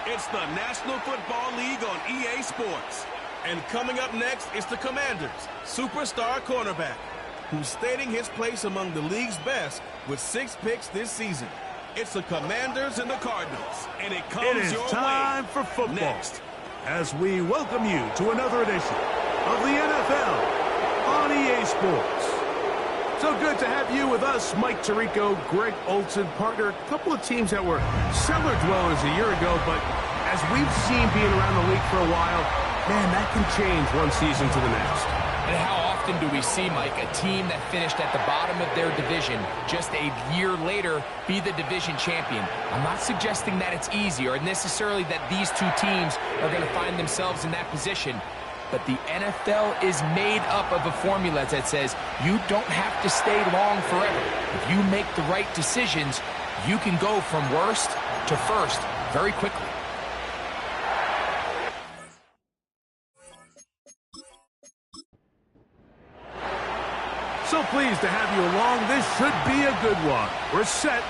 It's the National Football League on EA Sports. And coming up next is the Commanders' superstar cornerback, who's stating his place among the league's best with 6 picks this season. It's the Commanders and the Cardinals, and it comes your way. It is time for football. Next, as we welcome you to another edition of the NFL on EA Sports. So good to have you with us, Mike Tirico, Greg Olson, partner. A couple of teams that were cellar dwellers a year ago, but as we've seen being around the league for a while, man, that can change one season to the next. And how often do we see, Mike, a team that finished at the bottom of their division just a year later be the division champion? I'm not suggesting that it's easy or necessarily that these two teams are going to find themselves in that position. But the NFL is made up of a formula that says you don't have to stay long forever. If you make the right decisions, you can go from worst to first very quickly. So pleased to have you along. This should be a good one. We're set,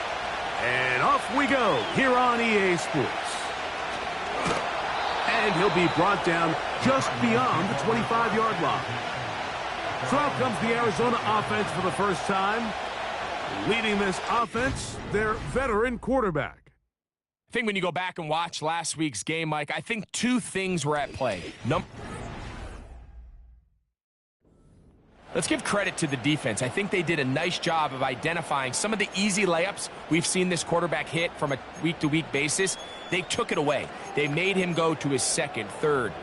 and off we go here on EA Sports. And he'll be brought down just beyond the 25-yard line. So out comes the Arizona offense for the first time. Leading this offense, their veteran quarterback. I think when you go back and watch last week's game, Mike, I think two things were at play. Let's give credit to the defense. I think they did a nice job of identifying some of the easy layups we've seen this quarterback hit from a week-to-week basis. They took it away. They made him go to his second, third.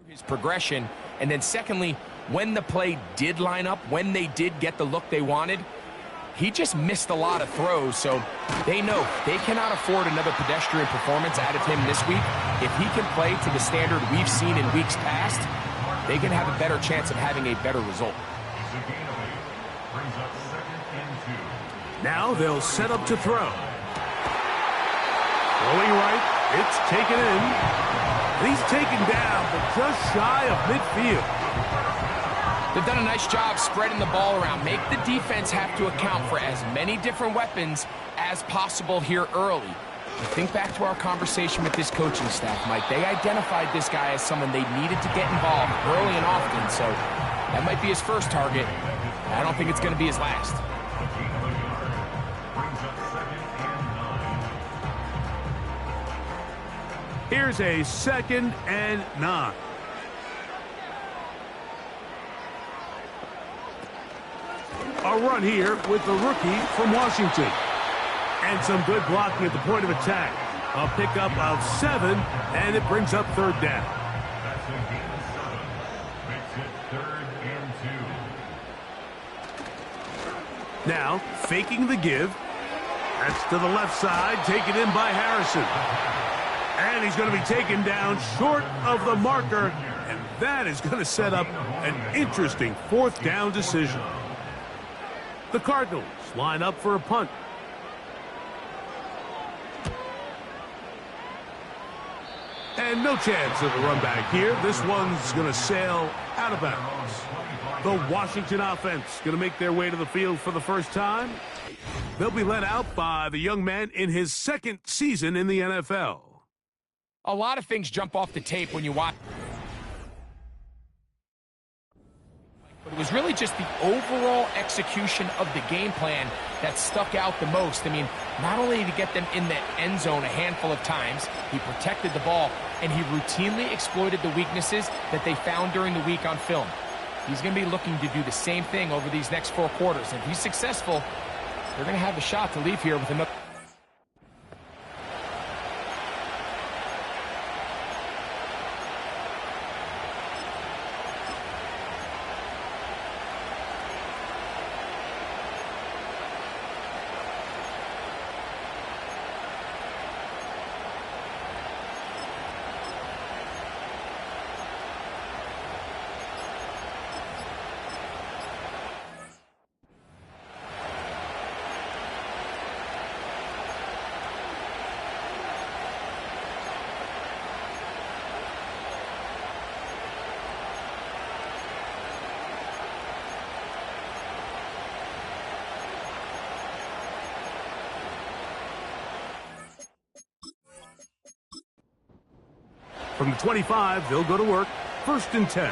His progression. And then secondly, when the play did line up, when they did get the look they wanted, he just missed a lot of throws. So they know they cannot afford another pedestrian performance out of him this week. If he can play to the standard we've seen in weeks past, they can have a better chance of having a better result. Now they'll set up to throw. Throwing right, it's taken in. And he's taken down, but just shy of midfield. They've done a nice job spreading the ball around. Make the defense have to account for as many different weapons as possible here early. Think back to our conversation with this coaching staff, Mike. They identified this guy as someone they needed to get involved early and often, so that might be his first target. I don't think it's going to be his last. Here's a 2nd and 9. A run here with the rookie from Washington. And some good blocking at the point of attack. A pickup of 7, and it brings up 3rd down. Now, faking the give. That's to the left side, taken in by Harrison. And he's going to be taken down short of the marker, and that is going to set up an interesting 4th down decision. The Cardinals line up for a punt. And And no chance of a run back here. This one's going to sail out of bounds. The Washington offense going to make their way to the field for the first time. They'll be led out by the young man in his second season in the NFL. A lot of things jump off the tape when you watch. But it was really just the overall execution of the game plan that stuck out the most. I mean, not only did he get them in the end zone a handful of times, he protected the ball, and he routinely exploited the weaknesses that they found during the week on film. He's going to be looking to do the same thing over these next 4 quarters. If he's successful, they're going to have a shot to leave here with another. From the 25, they'll go to work. 1st and 10.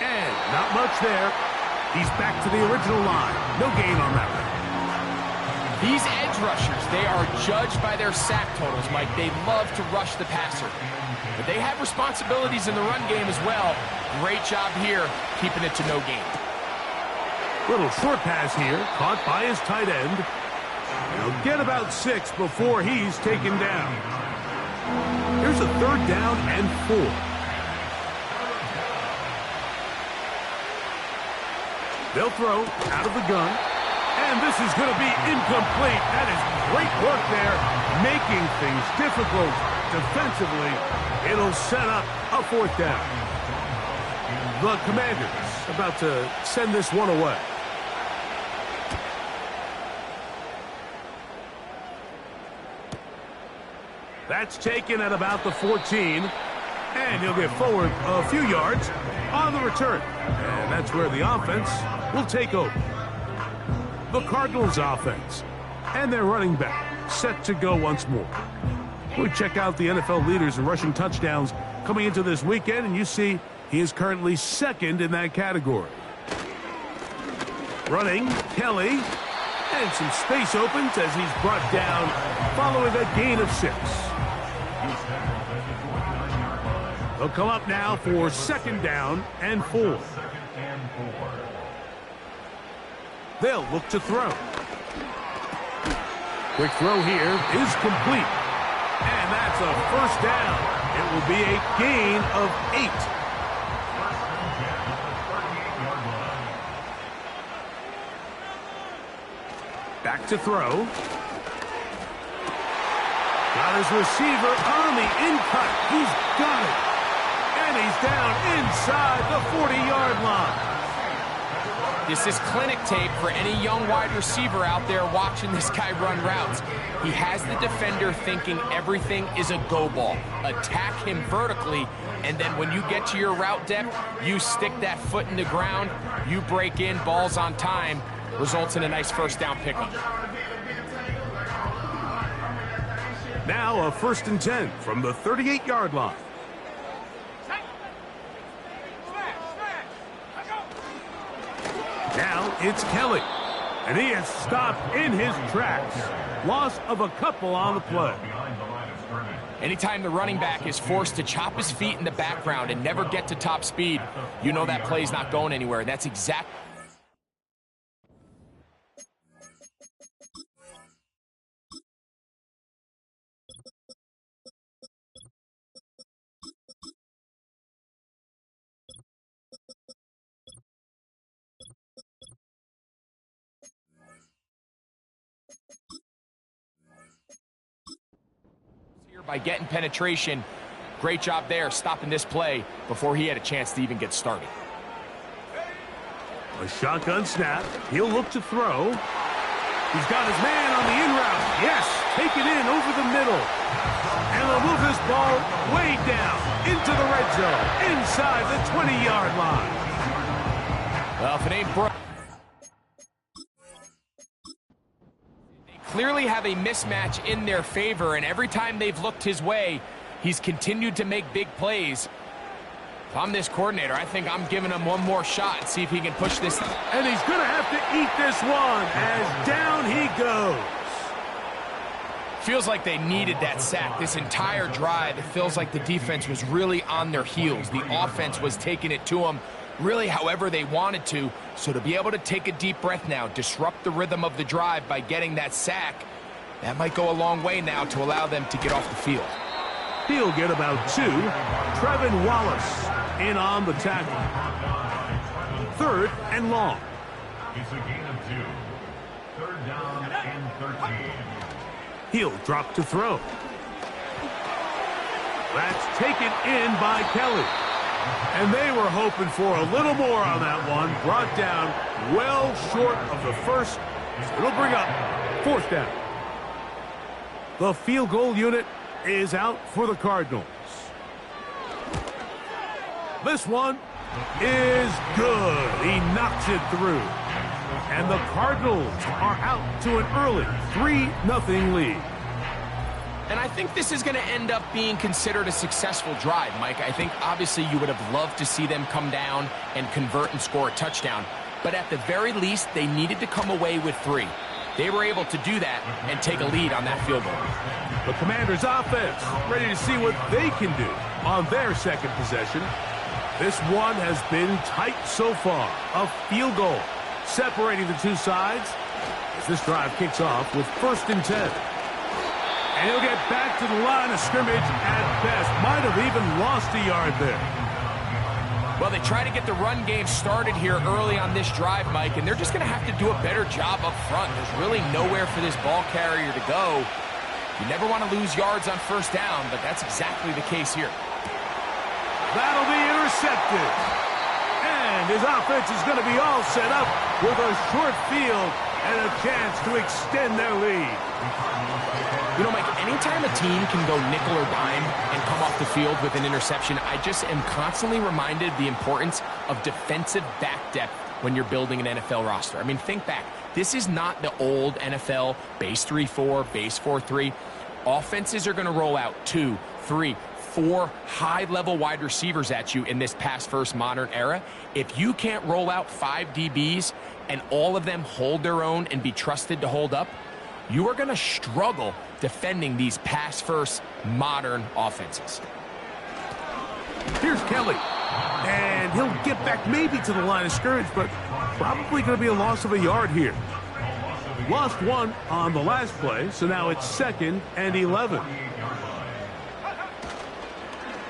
And not much there. He's back to the original line. No gain on that one. These edge rushers, they are judged by their sack totals, Mike. They love to rush the passer. But they have responsibilities in the run game as well. Great job here, keeping it to no gain. Little short pass here, caught by his tight end. He'll get about 6 before he's taken down. Here's a 3rd down and 4. They'll throw out of the gun. And this is going to be incomplete. That is great work there, making things difficult defensively. It'll set up a 4th down. The Commanders about to send this one away. That's taken at about the 14. And he'll get forward a few yards on the return. And that's where the offense will take over. The Cardinals offense and their running back set to go once more. We check out the NFL leaders in rushing touchdowns coming into this weekend, and you see he is currently 2nd in that category. Running, Kelly, and some space opens as he's brought down following a gain of 6. They'll come up now for 2nd down and 4. They'll look to throw. Quick throw here is complete. And that's a 1st down. It will be a gain of 8. Back to throw. Got his receiver on the in-cut. He's got it. And he's down inside the 40-yard line. This is clinic tape for any young wide receiver out there watching this guy run routes. He has the defender thinking everything is a go ball. Attack him vertically, and then when you get to your route depth, you stick that foot in the ground, you break in, balls on time, results in a nice 1st down pickup. Now a 1st and 10 from the 38-yard line. Now it's Kelly, and he is stopped in his tracks. Loss of a couple on the play. Anytime the running back is forced to chop his feet in the background and never get to top speed, you know that play's not going anywhere. And that's exactly. By getting penetration. Great job there stopping this play before he had a chance to even get started. A shotgun snap. He'll look to throw. He's got his man on the in route. Yes, take it in over the middle. And they'll move this ball way down into the red zone, inside the 20-yard line. Well, if it ain't broke. They clearly have a mismatch in their favor, and every time they've looked his way, he's continued to make big plays. If I'm this coordinator, I think I'm giving him one more shot and see if he can push this. And he's going to have to eat this one as down he goes. Feels like they needed that sack this entire drive. It feels like the defense was really on their heels. The offense was taking it to them really however they wanted to. So to be able to take a deep breath now, disrupt the rhythm of the drive by getting that sack, that might go a long way now to allow them to get off the field. He'll get about 2. Trevin Wallace in on the tackle. 3rd and long. It's a gain of 2. 3rd down and 13. He'll drop to throw. That's taken in by Kelly. And they were hoping for a little more on that one. Brought down well short of the first. So it'll bring up 4th down. The field goal unit is out for the Cardinals. This one is good. He knocks it through. And the Cardinals are out to an early 3-0 lead. And I think this is going to end up being considered a successful drive, Mike. I think obviously you would have loved to see them come down and convert and score a touchdown. But at the very least, they needed to come away with 3. They were able to do that and take a lead on that field goal. The Commanders' offense ready to see what they can do on their second possession. This one has been tight so far. A field goal separating the two sides as this drive kicks off with 1st and 10. And he'll get back to the line of scrimmage at best. Might have even lost a yard there. Well, they try to get the run game started here early on this drive, Mike, and they're just going to have to do a better job up front. There's really nowhere for this ball carrier to go. You never want to lose yards on 1st down, but that's exactly the case here. That'll be intercepted. And his offense is going to be all set up with a short field and a chance to extend their lead. You know, Mike, anytime a team can go nickel or dime and come off the field with an interception, I just am constantly reminded of the importance of defensive back depth when you're building an NFL roster. I mean, think back. This is not the old NFL base 3-4, base 4-3. Offenses are going to roll out 2, 3, 4 high-level wide receivers at you in this pass-first modern era. If you can't roll out 5 DBs and all of them hold their own and be trusted to hold up, you are going to struggle defending these pass-first modern offenses. Here's Kelly. And he'll get back maybe to the line of scrimmage, but probably going to be a loss of a yard here. Lost 1 on the last play, so now it's 2nd and 11.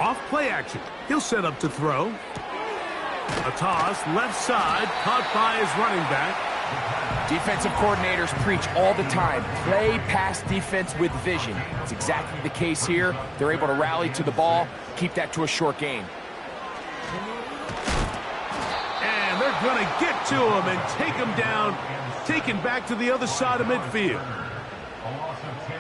Off play action. He'll set up to throw. A toss, left side, caught by his running back. Defensive coordinators preach all the time, play pass defense with vision. It's exactly the case here. They're able to rally to the ball, keep that to a short gain. And they're going to get to him and take him down, taken back to the other side of midfield.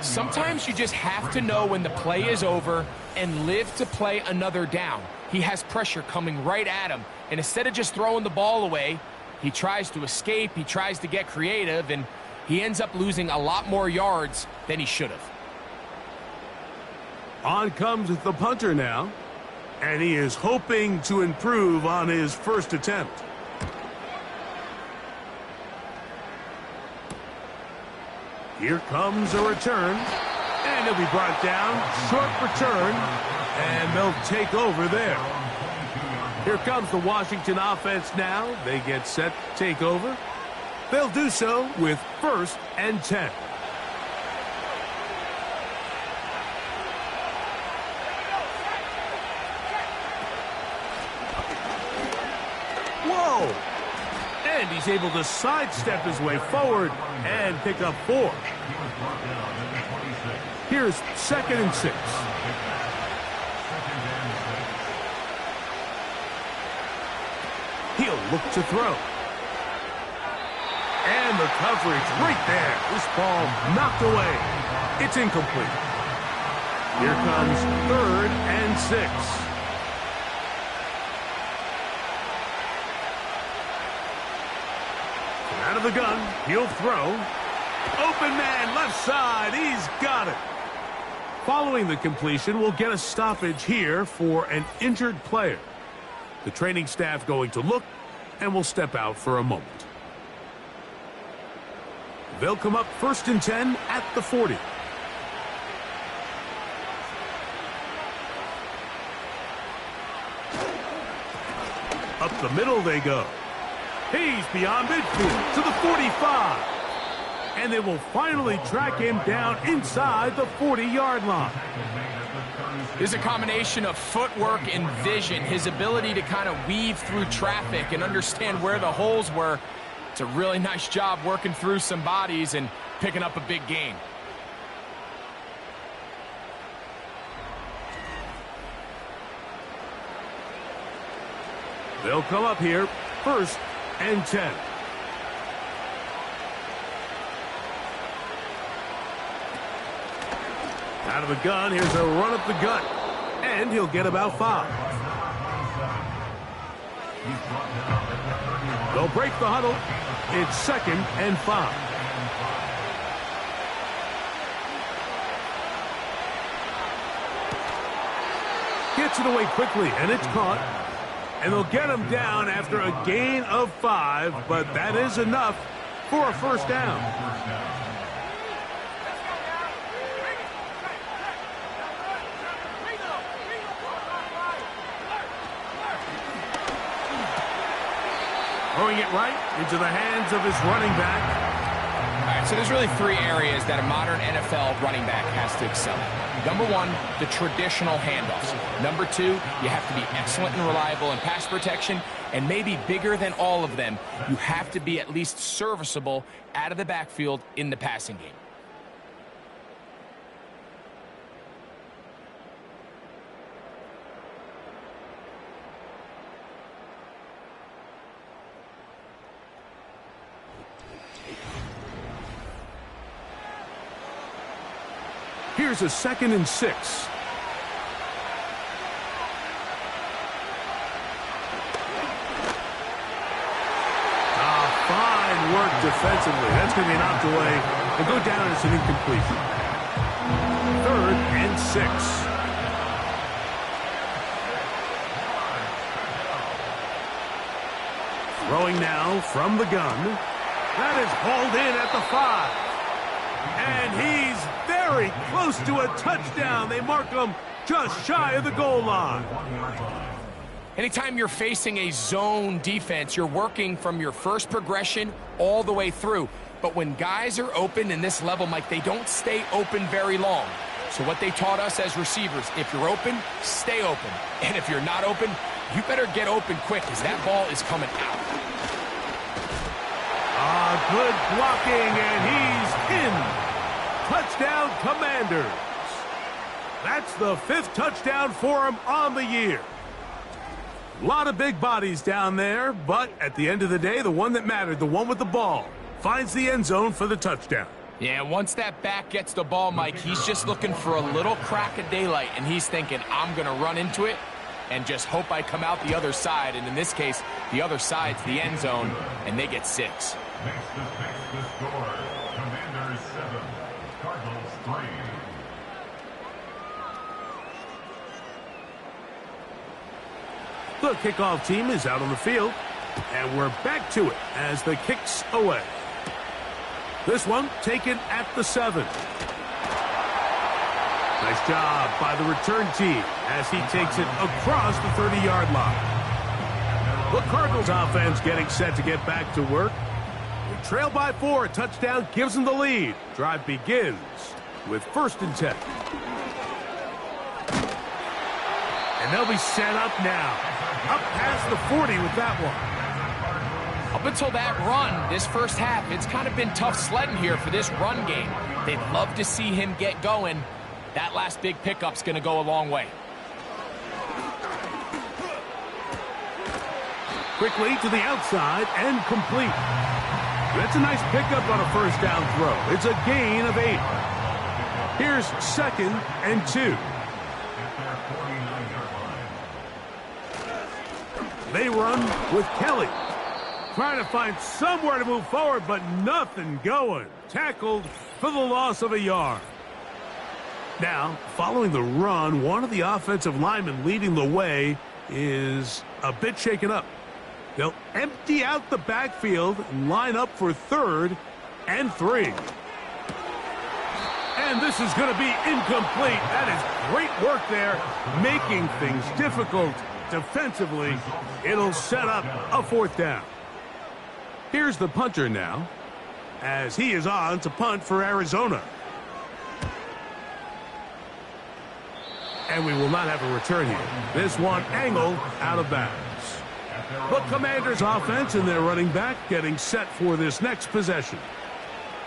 Sometimes you just have to know when the play is over and live to play another down. He has pressure coming right at him, and instead of just throwing the ball away, he tries to escape, he tries to get creative, and he ends up losing a lot more yards than he should have. On comes the punter now, and he is hoping to improve on his first attempt. Here comes a return, and he'll be brought down. Short return, and they'll take over there. Here comes the Washington offense now. They get set to take over. They'll do so with 1st and 10. Whoa! And he's able to sidestep his way forward and pick up 4. Here's 2nd and 6. He'll look to throw. And the coverage right there. This ball knocked away. It's incomplete. Here comes 3rd and 6. Out of the gun, he'll throw. Open man, left side, he's got it. Following the completion, we'll get a stoppage here for an injured player. The training staff going to look, and will step out for a moment. They'll come up 1st and 10 at the 40. Up the middle they go. He's beyond midfield to the 45. And they will finally track him down inside the 40-yard line. There's a combination of footwork and vision, his ability to kind of weave through traffic and understand where the holes were. It's a really nice job working through some bodies and picking up a big gain. They'll come up here 1st and 10. Out of the gun, here's a run up the gut. And he'll get about 5. They'll break the huddle. It's 2nd and 5. Gets it away quickly, and it's caught. And they'll get him down after a gain of 5, but that is enough for a 1st down. Throwing it right into the hands of his running back. All right, so there's really 3 areas that a modern NFL running back has to excel at. Number 1, the traditional handoffs. Number 2, you have to be excellent and reliable in pass protection. And maybe bigger than all of them, you have to be at least serviceable out of the backfield in the passing game. Here's a 2nd and 6. Fine work defensively. That's going to be knocked away and go down as an incompletion. 3rd and 6. Throwing now from the gun. That is hauled in at the 5. And he's very close to a touchdown. They mark him just shy of the goal line. Anytime you're facing a zone defense, you're working from your first progression all the way through. But when guys are open in this level, Mike, they don't stay open very long. So what they taught us as receivers, if you're open, stay open. And if you're not open, you better get open quick because that ball is coming out. Good blocking, and he's in. Touchdown, Commanders. That's the 5th touchdown for him on the year. A lot of big bodies down there, but at the end of the day, the one that mattered, the one with the ball, finds the end zone for the touchdown. Yeah, once that back gets the ball, Mike, he's just looking for a little crack of daylight, and he's thinking, I'm going to run into it and just hope I come out the other side. And in this case, the other side's the end zone, and they get 6. Next to fix the score, Commanders 7, Cardinals 3. The kickoff team is out on the field, and we're back to it as the kick's away. This one taken at the 7. Nice job by the return team as he takes it across the 30-yard line. The Cardinals offense getting set to get back to work. They trail by 4. A touchdown gives them the lead. Drive begins with 1st and 10. And they'll be set up now. Up past the 40 with that one. Up until that run, this first half, it's kind of been tough sledding here for this run game. They'd love to see him get going. That last big pickup's going to go a long way. Quickly to the outside and complete. That's a nice pickup on a first down throw. It's a gain of 8. Here's 2nd and 2. They run with Kelly. Trying to find somewhere to move forward, but nothing going. Tackled for the loss of a yard. Now, following the run, one of the offensive linemen leading the way is a bit shaken up. They'll empty out the backfield and line up for 3rd and 3. And this is going to be incomplete. That is great work there, making things difficult defensively. It'll set up a 4th down. Here's the punter now, as he is on to punt for Arizona. And we will not have a return here. This one angled out of bounds. The Commanders' offense and their running back getting set for this next possession.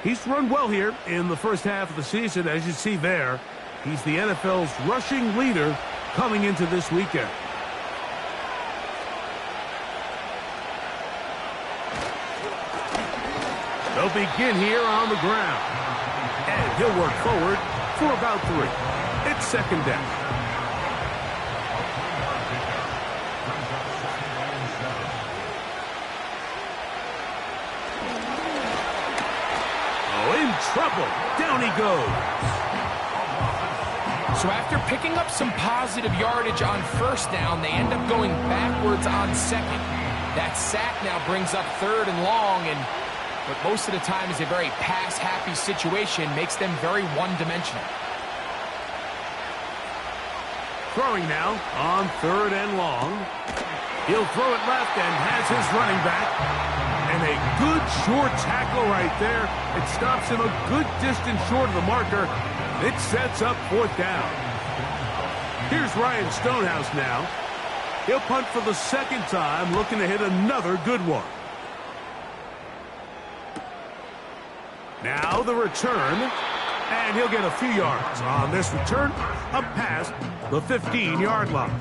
He's run well here in the first half of the season. As you see there, he's the NFL's rushing leader coming into this weekend. They'll begin here on the ground. And he'll work forward for about 3. It's 2nd down. Trouble. Down he goes. So after picking up some positive yardage on 1st down, they end up going backwards on 2nd. That sack now brings up 3rd and long, and what most of the time is a very pass-happy situation makes them very one-dimensional. Throwing now on 3rd and long. He'll throw it left and has his running back. And a good short tackle right there. It stops him a good distance short of the marker. It sets up 4th down. Here's Ryan Stonehouse now. He'll punt for the 2nd time, looking to hit another good one. Now the return. And he'll get a few yards on this return. Up past the 15-yard line.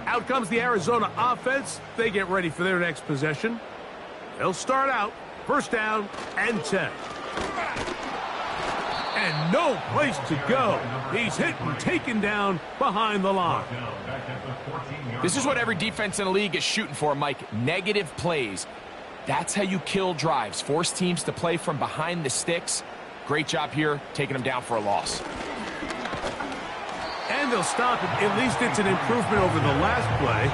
Out comes the Arizona offense. They get ready for their next possession. They'll start out 1st down and 10. And no place to go. He's hit and taken down behind the line. This is what every defense in the league is shooting for, Mike. Negative plays. That's how you kill drives. Force teams to play from behind the sticks. Great job here, taking them down for a loss. And they'll stop it. At least it's an improvement over the last play.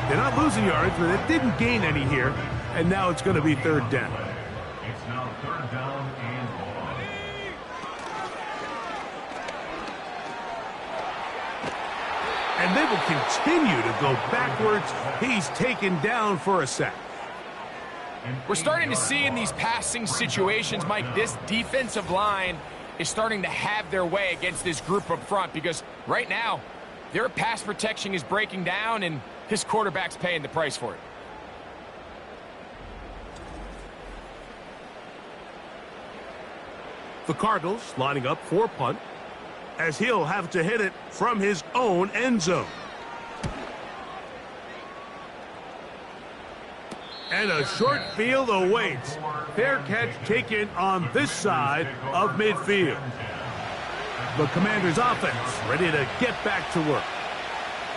They're not losing yards, but it didn't gain any here. And now it's going to be 3rd down. It's now 3rd down and 1. And they will continue to go backwards. He's taken down for a sack. We're starting to see in these passing situations, Mike, this defensive line is starting to have their way against this group up front, because right now their pass protection is breaking down and his quarterback's paying the price for it. The Cardinals lining up for a punt, as he'll have to hit it from his own end zone. And a short field awaits. Fair catch taken on this side of midfield. The Commanders' offense ready to get back to work.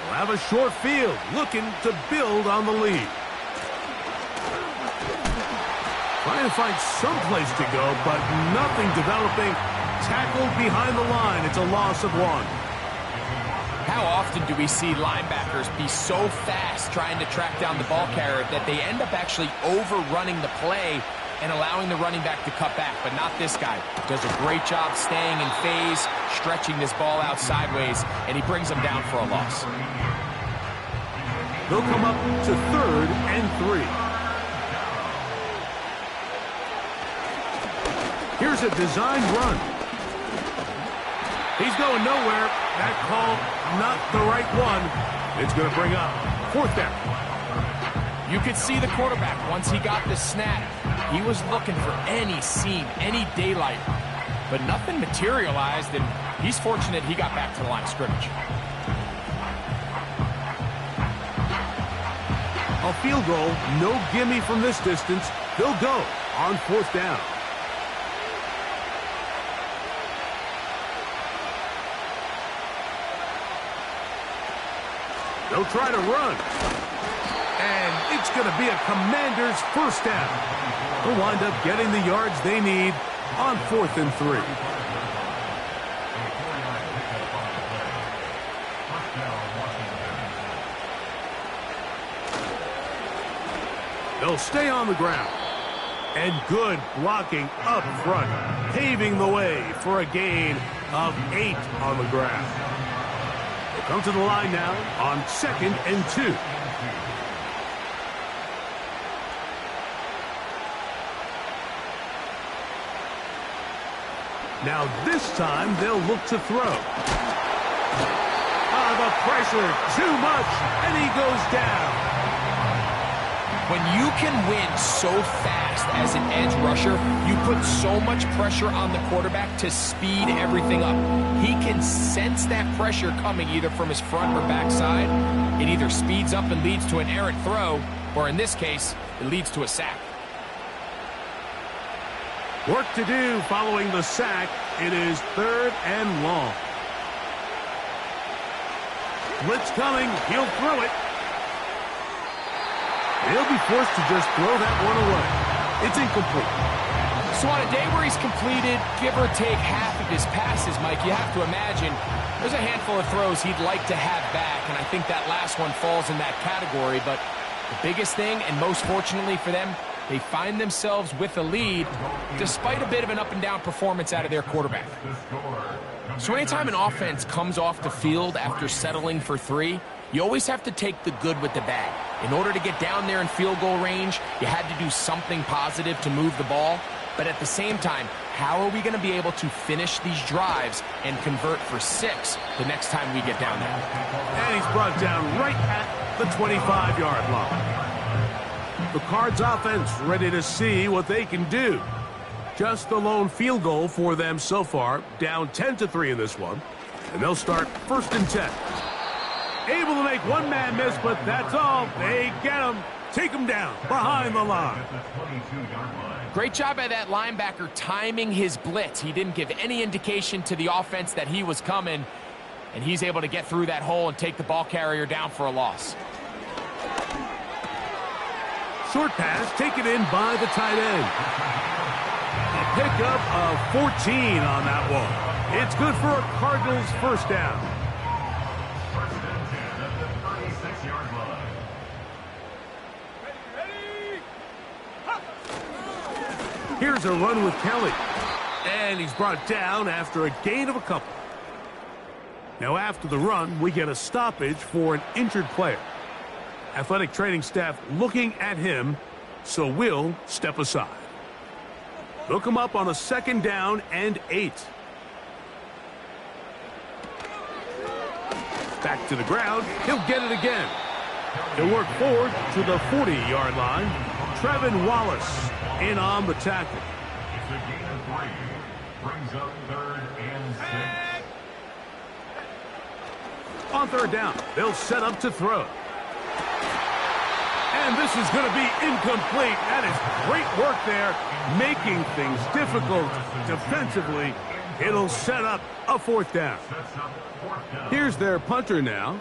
They'll have a short field looking to build on the lead. Trying to find some place to go, but nothing developing. Tackled behind the line. It's a loss of 1. How often do we see linebackers be so fast trying to track down the ball carrier that they end up actually overrunning the play and allowing the running back to cut back? But not this guy. Does a great job staying in phase, stretching this ball out sideways, and he brings them down for a loss. They'll come up to 3rd and 3. Here's a design run. He's going nowhere. That call, not the right one. It's going to bring up 4th down. You could see the quarterback, once he got the snap, he was looking for any seam, any daylight. But nothing materialized, and he's fortunate he got back to the line of scrimmage. A field goal, no gimme from this distance. They'll go on 4th down. They'll try to run. And it's going to be a Commanders' first down. They'll wind up getting the yards they need on 4th and 3. They'll stay on the ground. And good blocking up front, paving the way for a gain of 8 on the ground. They'll come to the line now on 2nd and 2. Now this time they'll look to throw. The pressure, too much, and he goes down. When you can win so fast as an edge rusher, you put so much pressure on the quarterback to speed everything up. He can sense that pressure coming either from his front or back side. It either speeds up and leads to an errant throw, or in this case, it leads to a sack. Work to do following the sack. It is 3rd and long. Blitz coming. He'll throw it. He'll be forced to just throw that one away. It's incomplete. So on a day where he's completed, give or take half of his passes, Mike, you have to imagine there's a handful of throws he'd like to have back, and I think that last one falls in that category. But the biggest thing, and most fortunately for them, they find themselves with a lead despite a bit of an up-and-down performance out of their quarterback. So anytime an offense comes off the field after settling for 3, you always have to take the good with the bad. In order to get down there in field goal range, you had to do something positive to move the ball. But at the same time, how are we going to be able to finish these drives and convert for 6 the next time we get down there? And he's brought down right at the 25-yard line. The Cards offense ready to see what they can do. Just the lone field goal for them so far, down 10-3 in this one. And they'll start 1st and 10. Able to make one man miss, but that's all. They get him. Take him down behind the line. Great job by that linebacker timing his blitz. He didn't give any indication to the offense that he was coming, and he's able to get through that hole and take the ball carrier down for a loss. Short pass taken in by the tight end. A pickup of 14 on that one. It's good for a Cardinals first down. Here's a run with Kelly. And he's brought down after a gain of a couple. Now after the run, we get a stoppage for an injured player. Athletic training staff looking at him, so we'll step aside. They'll come up on a 2nd down and 8. Back to the ground. He'll get it again. He'll work forward to the 40-yard line. Trevin Wallace in on the tackle. It's a gain of 3. Brings up 3rd and 6. On 3rd down, they'll set up to throw. And this is going to be incomplete. That is great work there, making things difficult defensively. It'll set up a 4th down. Here's their punter now,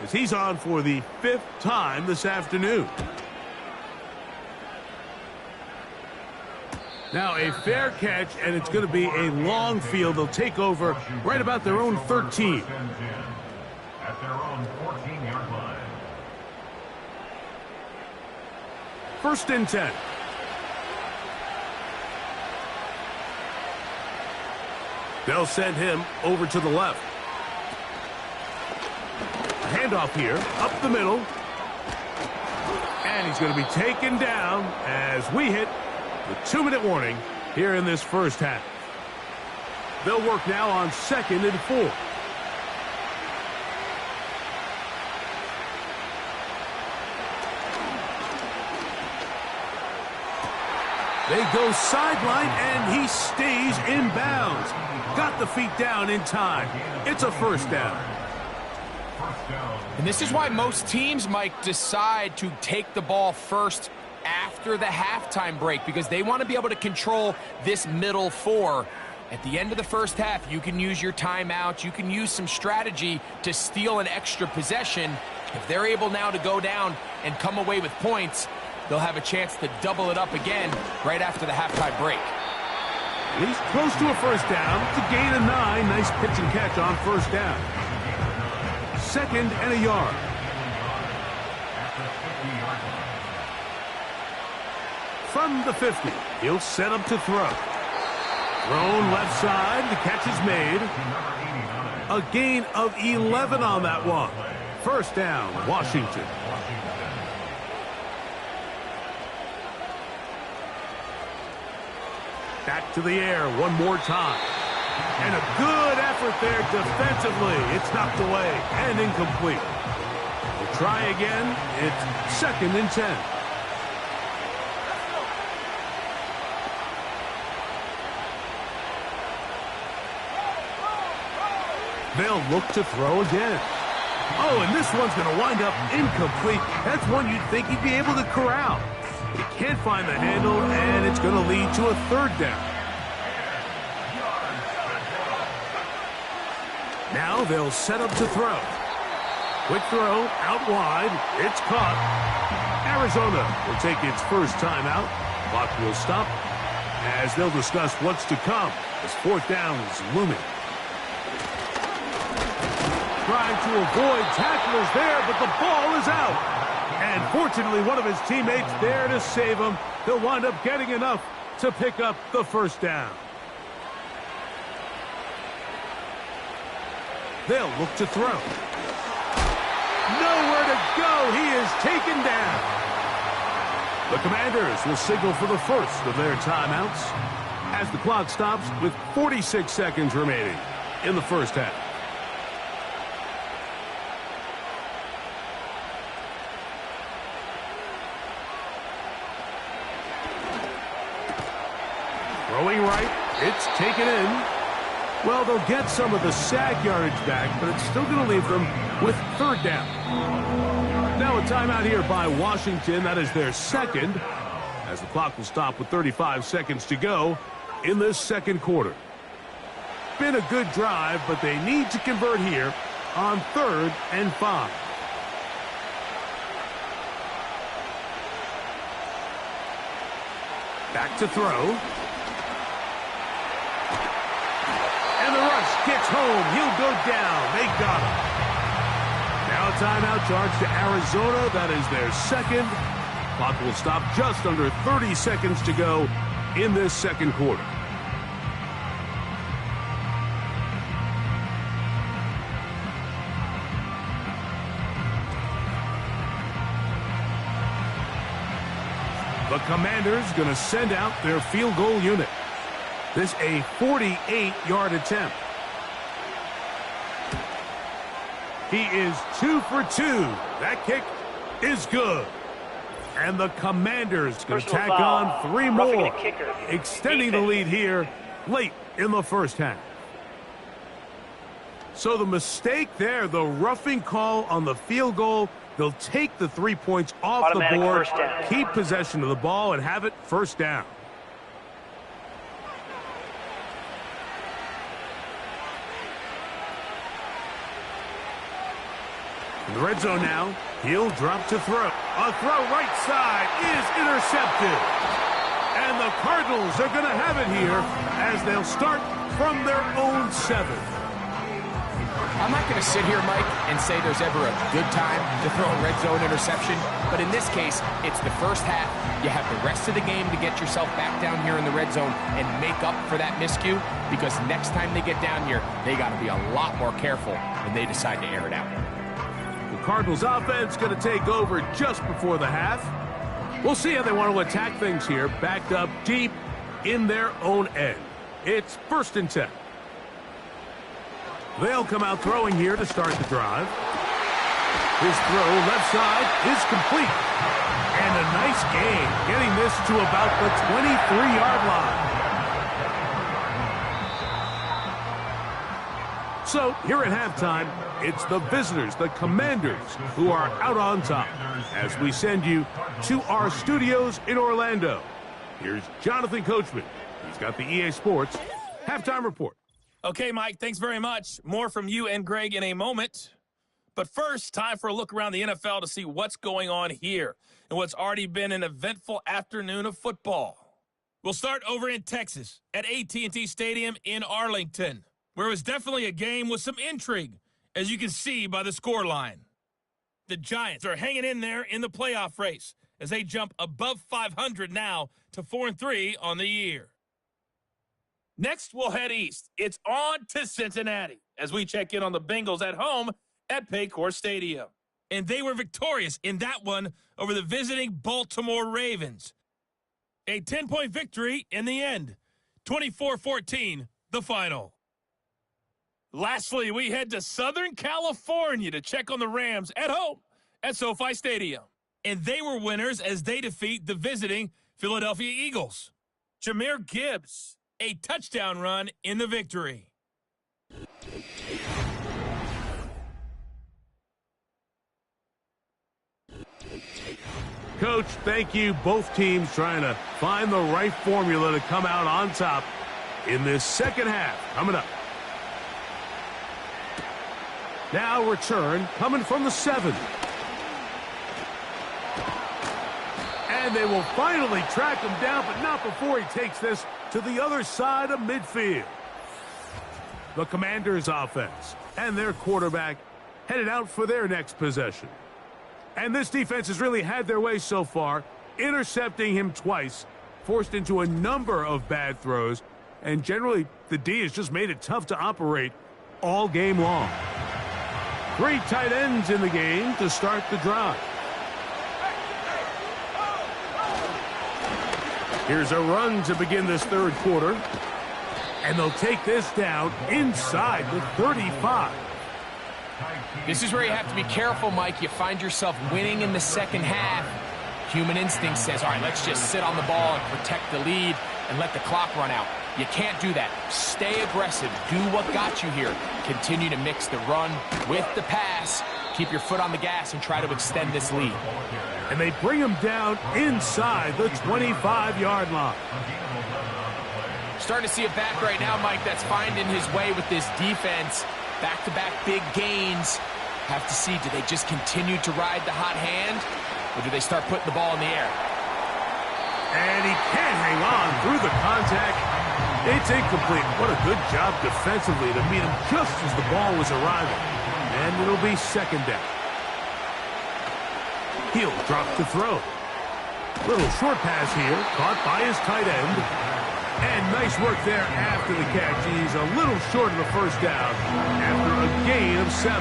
as he's on for the 5th time this afternoon. Now a fair catch, and it's going to be a long field. They'll take over right about their own 13. At their own 14-yard line. 1st and 10. They'll send him over to the left. A handoff here, up the middle. And he's going to be taken down as we hit the 2-minute warning here in this first half. They'll work now on 2nd and 4. They go sideline, and he stays in bounds. Got the feet down in time. It's a 1st down. First down. And this is why most teams, Mike, decide to take the ball first after the halftime break, because they want to be able to control this middle four. At the end of the first half, you can use your timeout. You can use some strategy to steal an extra possession. If they're able now to go down and come away with points, they'll have a chance to double it up again right after the halftime break. At least close to a first down. It's a gain of 9. Nice pitch and catch on first down. 2nd and a yard. From the 50, he'll set up to throw. Thrown left side, the catch is made. A gain of 11 on that one. First down, Washington. Back to the air one more time. And a good effort there defensively. It's knocked away and incomplete. We'll try again. It's 2nd and 10. They'll look to throw again. Oh, and this one's going to wind up incomplete. That's one you'd think he'd be able to corral. He can't find the handle, and it's going to lead to a 3rd down. Now they'll set up to throw. Quick throw, out wide. It's caught. Arizona will take its first timeout. Clock will stop as they'll discuss what's to come as 4th down is looming. Trying to avoid tacklers there, but the ball is out. And fortunately, one of his teammates there to save him. He'll wind up getting enough to pick up the first down. They'll look to throw. Nowhere to go. He is taken down. The Commanders will signal for the first of their timeouts as the clock stops with 46 seconds remaining in the first half. Throwing right, it's taken in. Well, they'll get some of the sack yardage back, but it's still going to leave them with 3rd down. Now a timeout here by Washington. That is their 2nd, as the clock will stop with 35 seconds to go in this 2nd quarter. Been a good drive, but they need to convert here on 3rd and 5. Back to throw. And the rush gets home. He'll go down. They got him. Now a timeout charge to Arizona. That is their 2nd. Clock will stop just under 30 seconds to go in this 2nd quarter. The Commanders going to send out their field goal unit. This a 48-yard attempt. He is 2 for 2. That kick is good. And the Commanders going to tack on 3 more, extending the lead here late in the first half. So the mistake there, the roughing call on the field goal, they'll take the 3 points off the board, keep possession of the ball, and have it first down. In the red zone now, he'll drop to throw. A throw right side is intercepted. And the Cardinals are going to have it here as they'll start from their own 7. I'm not going to sit here, Mike, and say there's ever a good time to throw a red zone interception, but in this case, it's the first half. You have the rest of the game to get yourself back down here in the red zone and make up for that miscue, because next time they get down here, they got to be a lot more careful when they decide to air it out. The Cardinals offense going to take over just before the half. We'll see how they want to attack things here, backed up deep in their own end. It's 1st and 10. They'll come out throwing here to start the drive. His throw left side is complete. And a nice gain, getting this to about the 23-yard line. So here at halftime, it's the visitors, the Commanders, who are out on top as we send you to our studios in Orlando. Here's Jonathan Coachman. He's got the EA Sports Halftime Report. Okay, Mike, thanks very much. More from you and Greg in a moment. But first, time for a look around the NFL to see what's going on here and what's already been an eventful afternoon of football. We'll start over in Texas at AT&T Stadium in Arlington, where it was definitely a game with some intrigue, as you can see by the scoreline. The Giants are hanging in there in the playoff race as they jump above 500 now to 4-3 on the year. Next, we'll head east. It's on to Cincinnati as we check in on the Bengals at home at Paycor Stadium. And they were victorious in that one over the visiting Baltimore Ravens. A 10-point victory in the end. 24-14, the final. Lastly, we head to Southern California to check on the Rams at home at SoFi Stadium. And they were winners as they defeat the visiting Philadelphia Eagles. Jahmyr Gibbs, a touchdown run in the victory. Coach, thank you. Both teams trying to find the right formula to come out on top in this second half. Coming up. Now return coming from the 7. And they will finally track him down, but not before he takes this to the other side of midfield. The Commanders' offense and their quarterback headed out for their next possession. And this defense has really had their way so far, intercepting him twice, forced into a number of bad throws, and generally the D has just made it tough to operate all game long. 3 tight ends in the game to start the drive. Here's a run to begin this third quarter. And they'll take this down inside the 35. This is where you have to be careful, Mike. You find yourself winning in the second half. Human instinct says, all right, let's just sit on the ball and protect the lead and let the clock run out. You can't do that. Stay aggressive. Do what got you here. Continue to mix the run with the pass. Keep your foot on the gas and try to extend this lead. And they bring him down inside the 25-yard line. Starting to see a back right now, Mike, that's finding his way with this defense. Back-to-back big gains. Have to see, do they just continue to ride the hot hand, or do they start putting the ball in the air? And he can't hang on through the contact. It's incomplete. What a good job defensively to meet him just as the ball was arriving. And it'll be second down. He'll drop to throw. Little short pass here, caught by his tight end. And nice work there after the catch. He's a little short of the first down after a gain of 7.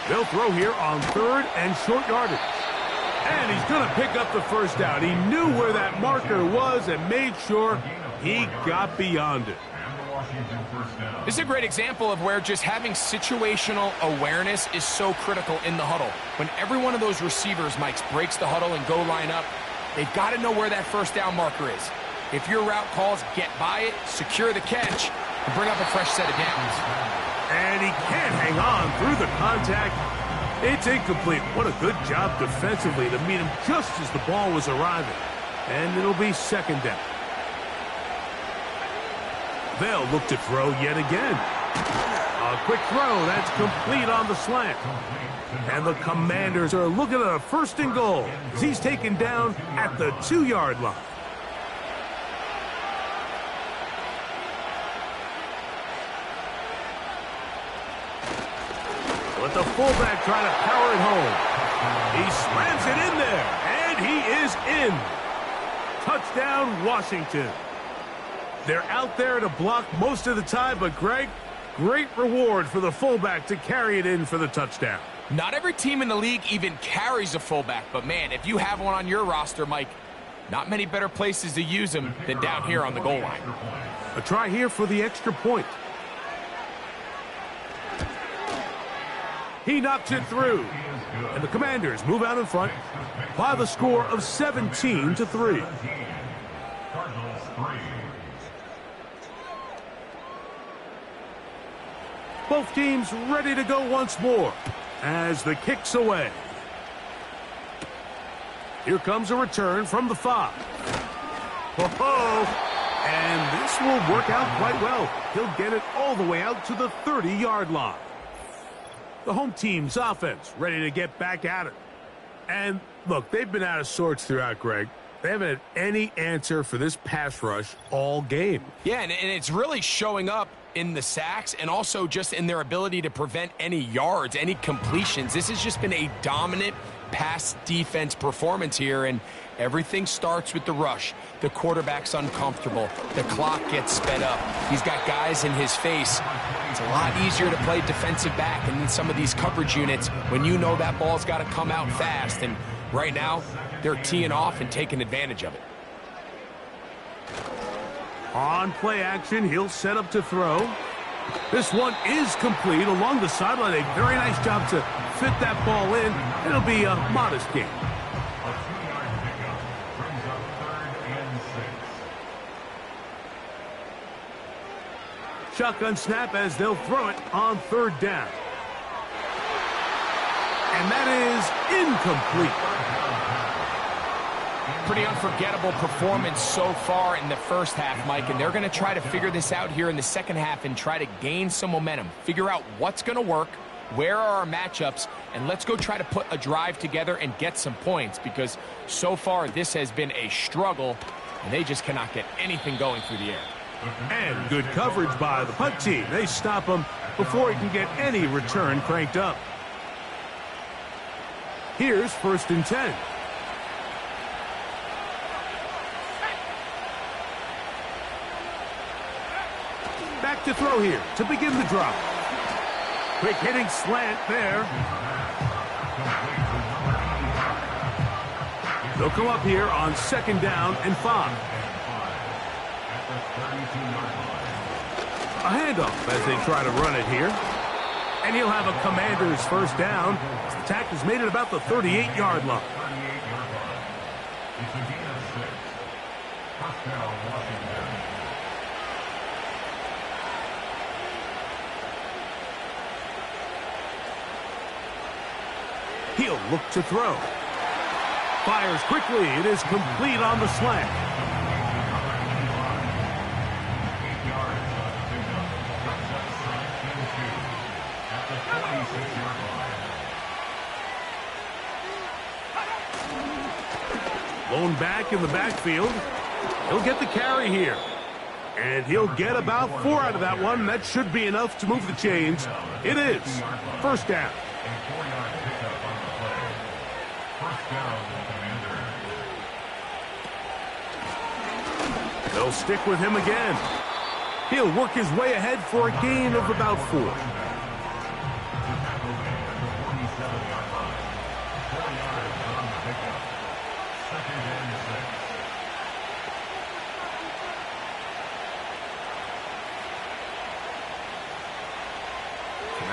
They'll throw here on 3rd and short yardage. And he's going to pick up the first down. He knew where that marker was and made sure he got beyond it. This is a great example of where just having situational awareness is so critical in the huddle. When every one of those receivers, Mike, breaks the huddle and go line up, they've got to know where that first down marker is. If your route calls, get by it, secure the catch, and bring up a fresh set of downs. And he can't hang on through the contact. It's incomplete. What a good job defensively to meet him just as the ball was arriving. And it'll be second down. They'll look to throw yet again. A quick throw. That's complete on the slant. And the Commanders are looking at a 1st and goal as he's taken down at the 2-yard line. Let the fullback try to power it home. He slams it in there, and he is in. Touchdown, Washington. They're out there to block most of the time, but Greg, great reward for the fullback to carry it in for the touchdown. Not every team in the league even carries a fullback, but man, if you have one on your roster, Mike, not many better places to use them than down here on the goal line. A try here for the extra point. He knocks it through. And the Commanders move out in front by the score of 17-3. Both teams ready to go once more as the kick's away. Here comes a return from the 5. Ho-ho! And this will work out quite well. He'll get it all the way out to the 30-yard line. The home team's offense ready to get back at it. And look, they've been out of sorts throughout, Greg. They haven't had any answer for this pass rush all game. Yeah, and it's really showing up in the sacks and also just in their ability to prevent any yards, any completions. This has just been a dominant pass defense performance here, and everything starts with the rush. The quarterback's uncomfortable. The clock gets sped up. He's got guys in his face. It's a lot easier to play defensive back and in some of these coverage units when you know that ball's got to come out fast, and right now they're teeing off and taking advantage of it. On play action, he'll set up to throw. This one is complete along the sideline. A very nice job to fit that ball in. It'll be a modest gain. A 2-yard pickup brings up 3rd and 6. Shotgun snap as they'll throw it on 3rd down. And that is incomplete. Pretty unforgettable performance so far in the first half, Mike, and they're going to try to figure this out here in the second half and try to gain some momentum, figure out what's going to work, where are our matchups, and let's go try to put a drive together and get some points, because so far this has been a struggle, and they just cannot get anything going through the air. And good coverage by the punt team. They stop him before he can get any return cranked up. Here's 1st and 10. Back to throw here to begin the drive. Quick hitting slant there. They'll come up here on 2nd down and 5. A handoff as they try to run it here. And he'll have a Commanders 1st down. The tackle's made it about the 38-yard line. It's a gain of 6. First down, Washington. He'll look to throw. Fires quickly. It is complete on the slant. 8 yards on the pickup. Brings up 2nd and 2 at the 46-yard line. Lone back in the backfield. He'll get the carry here. And he'll get about 4 out of that one. That should be enough to move the chains. It is 1st down. A 4-yard pickup on the play. First down, the Commanders. They'll stick with him again. He'll work his way ahead for a gain of about 4. The tackle made at the 47-yard line. 4 yards on the pickup. 2nd and 6.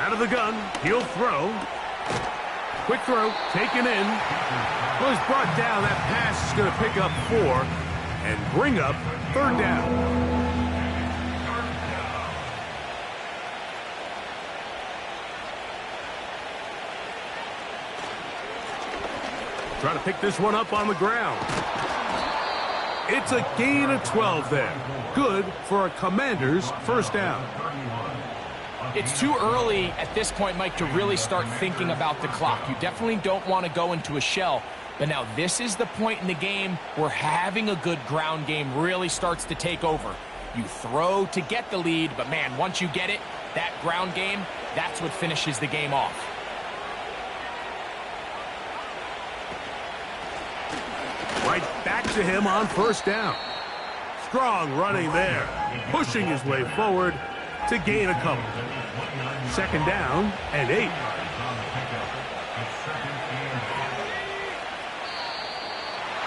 Out of the gun, he'll throw. Quick throw, taken in. Was brought down. That pass is going to pick up 4 and bring up 3rd down. Trying to pick this one up on the ground. It's a gain of 12 there. Good for a Commanders 1st down. It's too early at this point, Mike, to really start thinking about the clock. You definitely don't want to go into a shell. But now this is the point in the game where having a good ground game really starts to take over. You throw to get the lead, but man, once you get it, that ground game, that's what finishes the game off. Right back to him on 1st down. Strong running there. Pushing his way forward to gain a couple. 2nd down and 8.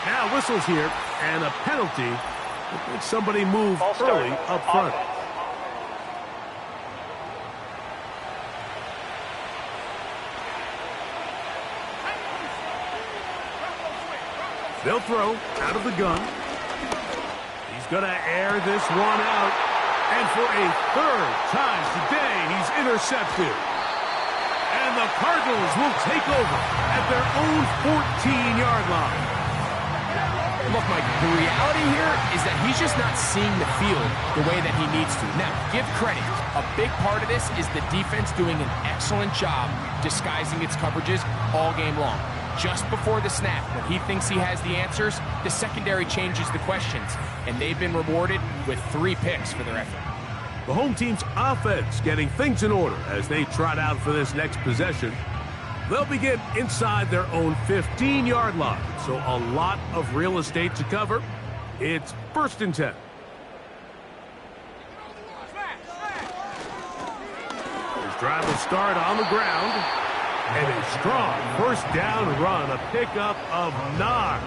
Now whistles here and a penalty. Makes somebody move early up front. They'll throw out of the gun. He's going to air this one out. And for a third time today, he's intercepted. And the Cardinals will take over at their own 14-yard line. Look, Mike, the reality here is that he's just not seeing the field the way that he needs to. Now, give credit. A big part of this is the defense doing an excellent job disguising its coverages all game long. Just before the snap, when he thinks he has the answers, the secondary changes the questions, and they've been rewarded with 3 picks for their effort. The home team's offense getting things in order as they trot out for this next possession. They'll begin inside their own 15-yard line, so a lot of real estate to cover. It's 1st and 10. His drive will start on the ground, and a strong first down run, a pickup of 9,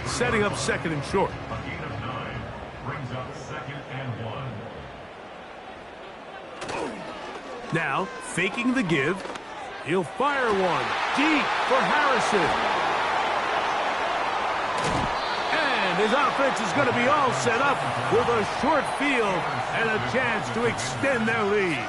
setting up 2nd and short. A gain of 9 brings up 2nd and 1. Now, faking the give. He'll fire one deep for Harrison. And his offense is going to be all set up with a short field and a chance to extend their lead.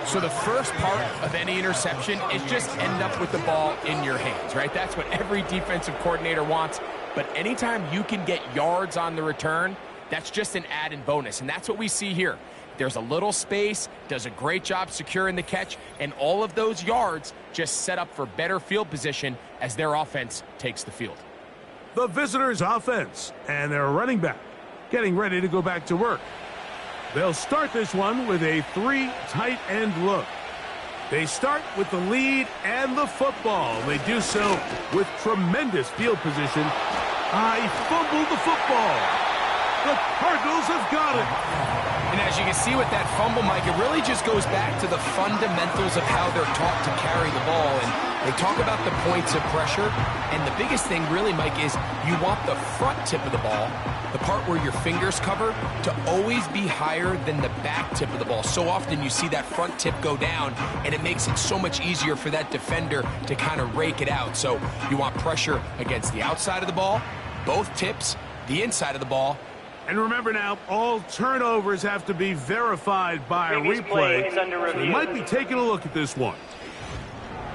So the first part of any interception is just end up with the ball in your hands, right? That's what every defensive coordinator wants. But anytime you can get yards on the return, that's just an added bonus. And that's what we see here. There's a little space, does a great job securing the catch, and all of those yards just set up for better field position as their offense takes the field. The visitors' offense and their running back getting ready to go back to work. They'll start this one with a 3 tight end look. They start with the lead and the football. They do so with tremendous field position. I fumbled the football. The Cardinals have got it. And as you can see with that fumble, Mike, it really just goes back to the fundamentals of how they're taught to carry the ball. And they talk about the points of pressure. And the biggest thing really, Mike, is you want the front tip of the ball, the part where your fingers cover, to always be higher than the back tip of the ball. So often you see that front tip go down, and it makes it so much easier for that defender to kind of rake it out. So you want pressure against the outside of the ball, both tips, the inside of the ball. And remember now, all turnovers have to be verified by a replay. So we might be taking a look at this one.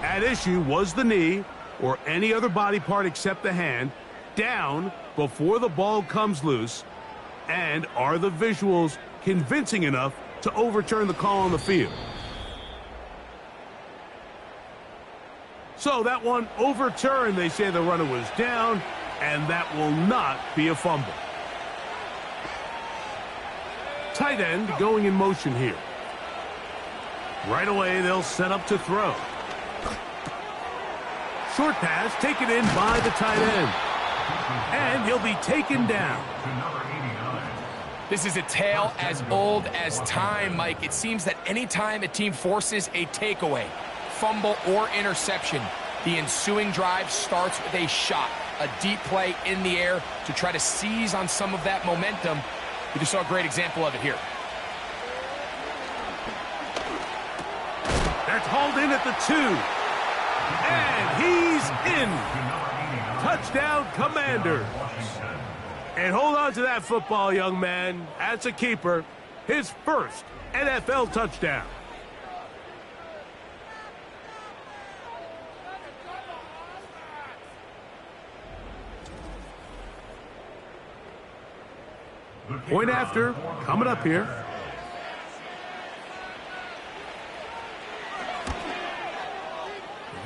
At issue was the knee, or any other body part except the hand, down before the ball comes loose. And are the visuals convincing enough to overturn the call on the field? So that one overturned. They say the runner was down, and that will not be a fumble. Tight end going in motion here. Right away, they'll set up to throw. Short pass taken in by the tight end. And he'll be taken down. This is a tale as old as time, Mike. It seems that anytime a team forces a takeaway, fumble, or interception, the ensuing drive starts with a shot, a deep play in the air to try to seize on some of that momentum. We just saw a great example of it here. That's hauled in at the 2. And he's in. Touchdown, Commanders. And hold on to that football, young man. That's a keeper. His first NFL touchdown. Point after, coming up here.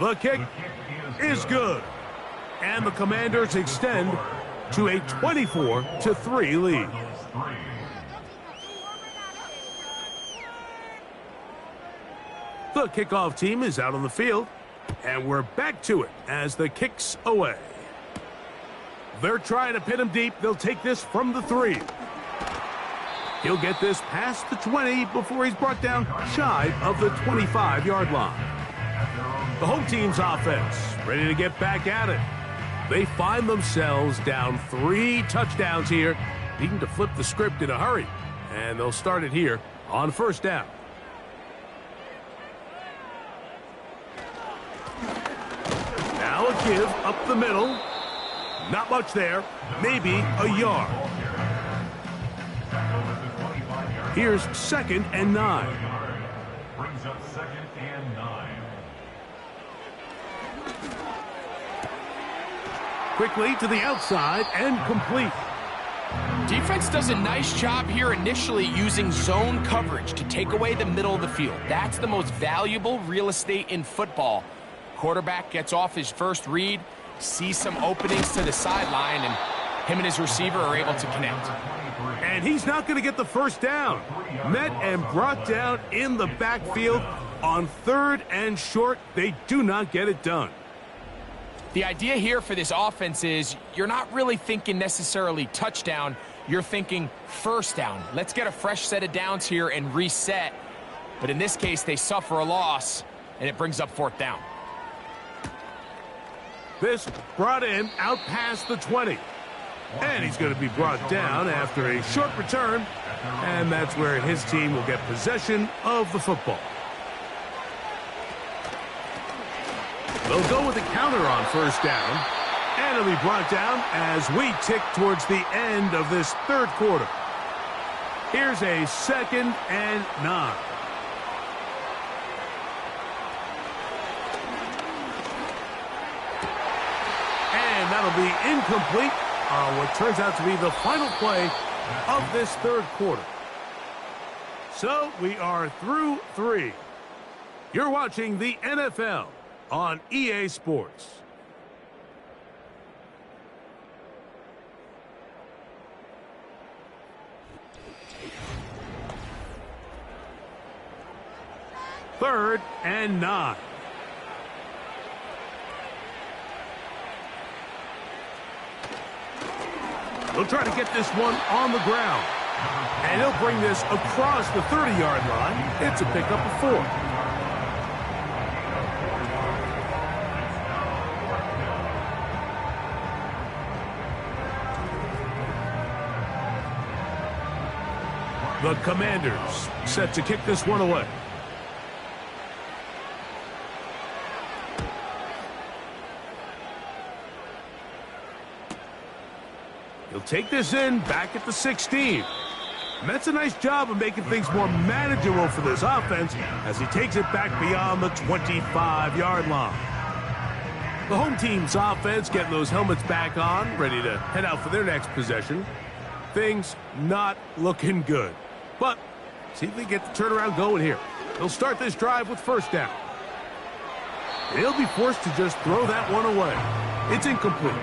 The kick is good. And the Commanders extend to a 24-3 lead. The kickoff team is out on the field. And we're back to it as the kick's away. They're trying to pin him deep. They'll take this from the 3. He'll get this past the 20 before he's brought down shy of the 25-yard line. The home team's offense ready to get back at it. They find themselves down 3 touchdowns here, needing to flip the script in a hurry. And they'll start it here on first down. Now a give up the middle. Not much there. Maybe a yard. Here's 2nd and 9. Brings up 2nd and 9. Quickly to the outside and complete. Defense does a nice job here initially using zone coverage to take away the middle of the field. That's the most valuable real estate in football. Quarterback gets off his first read, sees some openings to the sideline, and him and his receiver are able to connect. And he's not going to get the first down. Met and brought down in the backfield on 3rd and short. They do not get it done. The idea here for this offense is you're not really thinking necessarily touchdown. You're thinking first down. Let's get a fresh set of downs here and reset. But in this case, they suffer a loss, and it brings up 4th down. This brought in out past the 20. And he's going to be brought down after a short return. And that's where his team will get possession of the football. They'll go with a counter on first down. And it'll be brought down as we tick towards the end of this 3rd quarter. Here's a 2nd and 9. And that'll be incomplete on what turns out to be the final play of this 3rd quarter. So we are through 3. You're watching the NFL on EA Sports. Third and 9. He'll try to get this one on the ground. And he'll bring this across the 30-yard line. It's a pickup of 4. The Commanders set to kick this one away. He'll take this in back at the 16. And that's a nice job of making things more manageable for this offense as he takes it back beyond the 25-yard line. The home team's offense getting those helmets back on, ready to head out for their next possession. Things not looking good. But see if they get the turnaround going here. They'll start this drive with first down. They'll be forced to just throw that one away. It's incomplete.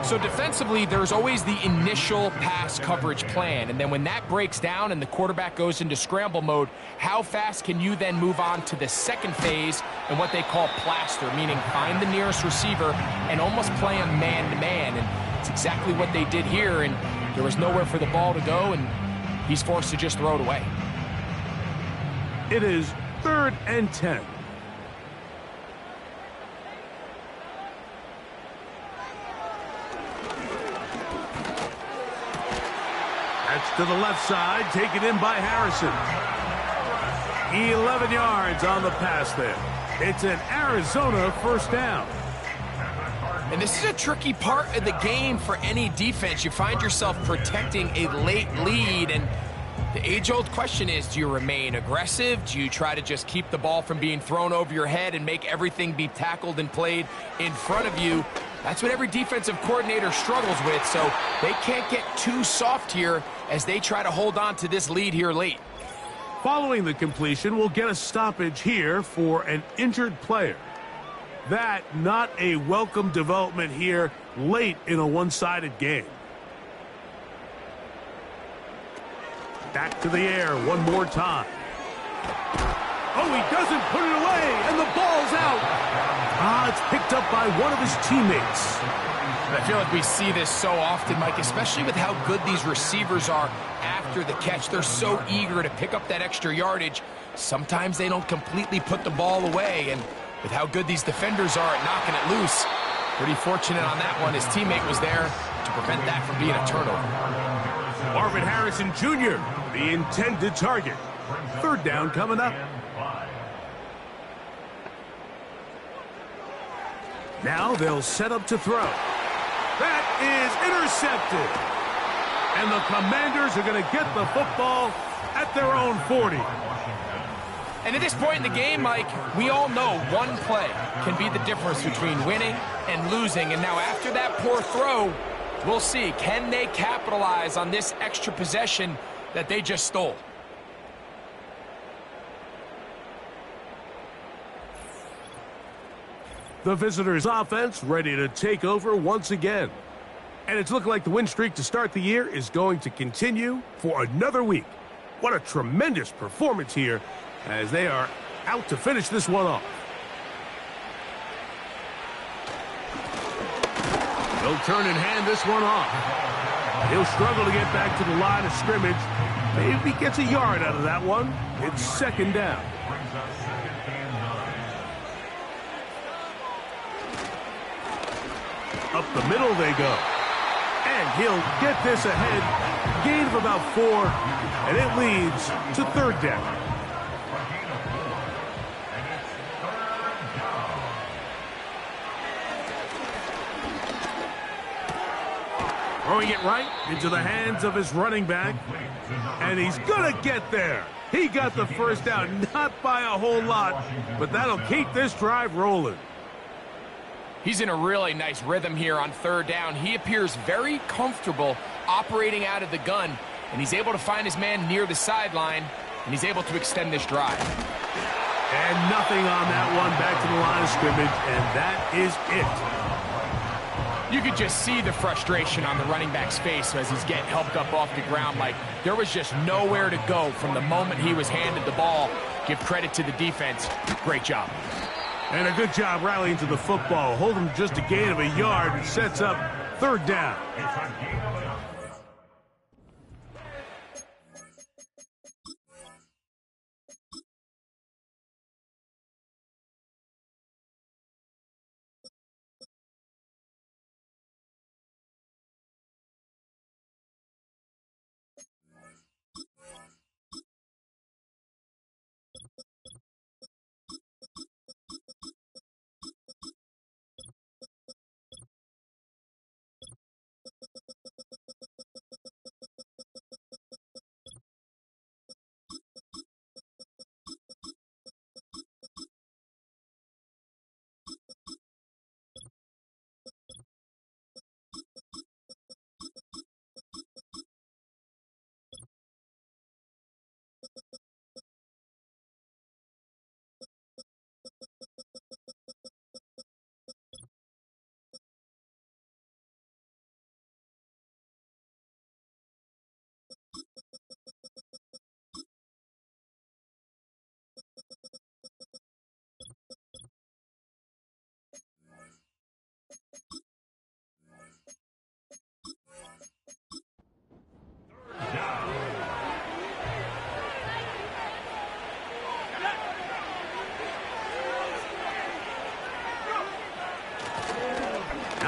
So defensively, there's always the initial pass coverage plan. And then when that breaks down and the quarterback goes into scramble mode, how fast can you then move on to the second phase and what they call plaster, meaning find the nearest receiver and almost play him man-to-man. And it's exactly what they did here. And there was nowhere for the ball to go, and he's forced to just throw it away. It is 3rd and 10. That's to the left side, taken in by Harrison. 11 yards on the pass there. It's an Arizona first down. And this is a tricky part of the game for any defense. You find yourself protecting a late lead, and the age-old question is, do you remain aggressive? Do you try to just keep the ball from being thrown over your head and make everything be tackled and played in front of you? That's what every defensive coordinator struggles with, so they can't get too soft here as they try to hold on to this lead here late. Following the completion, we'll get a stoppage here for an injured player. That not a welcome development here late in a one-sided game. Back to the air one more time. Oh, he doesn't put it away, and the ball's out. It's picked up by one of his teammates. I feel like we see this so often, Mike, especially with how good these receivers are after the catch. They're so eager to pick up that extra yardage. Sometimes they don't completely put the ball away, and with how good these defenders are at knocking it loose, pretty fortunate on that one. His teammate was there to prevent that from being a turnover. Marvin Harrison Jr., the intended target. Third down coming up. Now they'll set up to throw. That is intercepted. And the Commanders are going to get the football at their own 40. And at this point in the game, Mike, we all know one play can be the difference between winning and losing. And now after that poor throw, we'll see, can they capitalize on this extra possession that they just stole? The visitors' offense ready to take over once again. And it's looking like the win streak to start the year is going to continue for another week. What a tremendous performance here as they are out to finish this one off. They'll turn and hand this one off. He'll struggle to get back to the line of scrimmage. Maybe gets a yard out of that one. It's second down. Up the middle they go. And he'll get this ahead. Gain of about 4, and it leads to third down. Throwing it right into the hands of his running back. And he's going to get there. He got the first down, not by a whole lot, but that'll keep this drive rolling. He's in a really nice rhythm here on third down. He appears very comfortable operating out of the gun, and he's able to find his man near the sideline, and he's able to extend this drive. And nothing on that one, back to the line of scrimmage, and that is it. You could just see the frustration on the running back's face as he's getting helped up off the ground. Like, there was just nowhere to go from the moment he was handed the ball. Give credit to the defense. Great job. And a good job rallying to the football. Holding just a gain of a yard and sets up third down.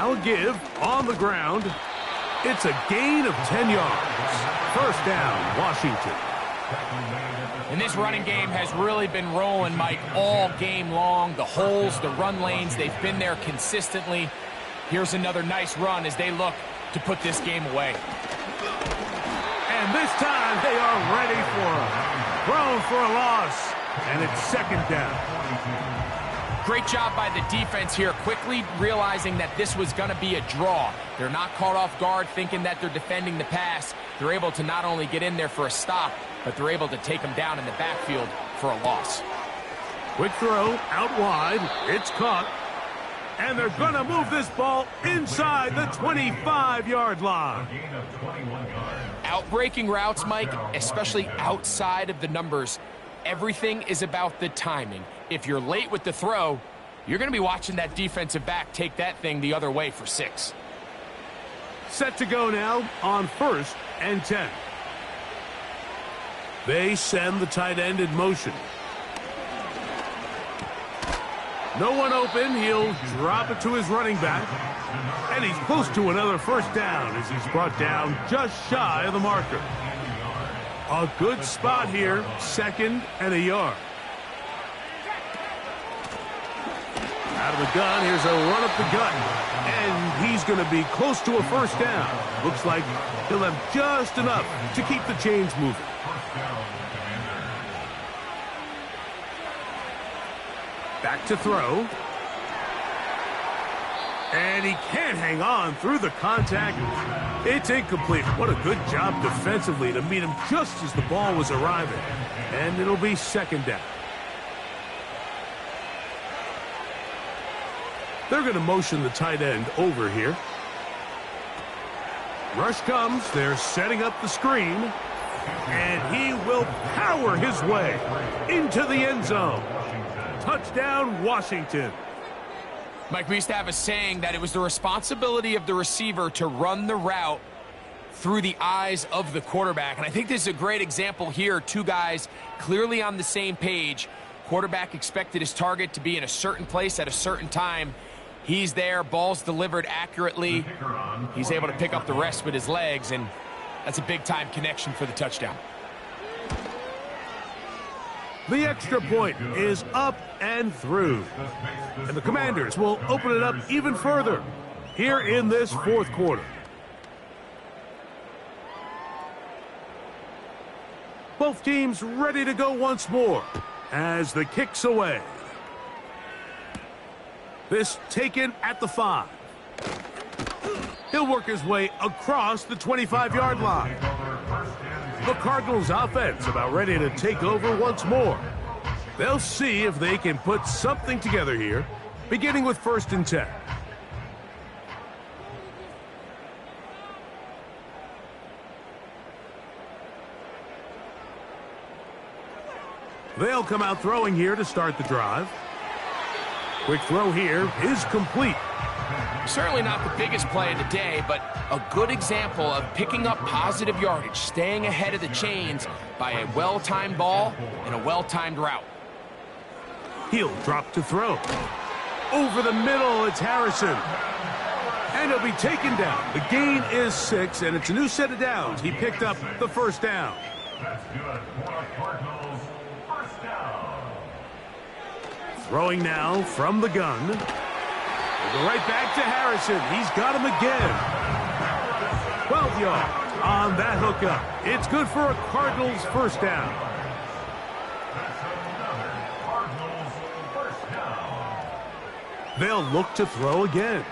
Now give on the ground. It's a gain of 10 yards. First down, Washington. And this running game has really been rolling, Mike, all game long. The holes, the run lanes, they've been there consistently. Here's another nice run as they look to put this game away. And this time they are ready for him. Thrown for a loss, and it's second down. Great job by the defense here, quickly realizing that this was going to be a draw. They're not caught off guard thinking that they're defending the pass. They're able to not only get in there for a stop, but they're able to take them down in the backfield for a loss. Quick throw out wide. It's caught. And they're going to move this ball inside the 25-yard line. Outbreaking routes, Mike, especially outside of the numbers, everything is about the timing. If you're late with the throw, you're going to be watching that defensive back take that thing the other way for 6. Set to go now on 1st and 10. They send the tight end in motion. No one open. He'll drop it to his running back. And he's close to another first down as he's brought down just shy of the marker. A good spot here, 2nd and a yard. Out of the gun, here's a run up the gut. And he's going to be close to a first down. Looks like he'll have just enough to keep the chains moving. Back to throw. And he can't hang on through the contact. It's incomplete. What a good job defensively to meet him just as the ball was arriving. And it'll be second down. They're going to motion the tight end over here. Rush comes. They're setting up the screen. And he will power his way into the end zone. Touchdown, Washington. Mike, we used to have a saying that it was the responsibility of the receiver to run the route through the eyes of the quarterback. And I think this is a great example here. Two guys clearly on the same page. Quarterback expected his target to be in a certain place at a certain time. He's there, ball's delivered accurately. He's able to pick up the rest with his legs, and that's a big-time connection for the touchdown. The extra point is up and through. And the Commanders will open it up even further here in this fourth quarter. Both teams ready to go once more as the kick's away. This taken at the 5. He'll work his way across the 25-yard line. The Cardinals offense about ready to take over once more. They'll see if they can put something together here, beginning with 1st and 10. They'll come out throwing here to start the drive. Quick throw here is complete. Certainly not the biggest play of the day, but a good example of picking up positive yardage, staying ahead of the chains by a well-timed ball and a well-timed route. He'll drop to throw. Over the middle, it's Harrison. And he'll be taken down. The gain is 6, and it's a new set of downs. He picked up the first down. That's good for Cardinals. First down. Throwing now from the gun. We'll go right back to Harrison. He's got him again. 12 yards on that hookup. It's good for a Cardinals first down. They'll look to throw again.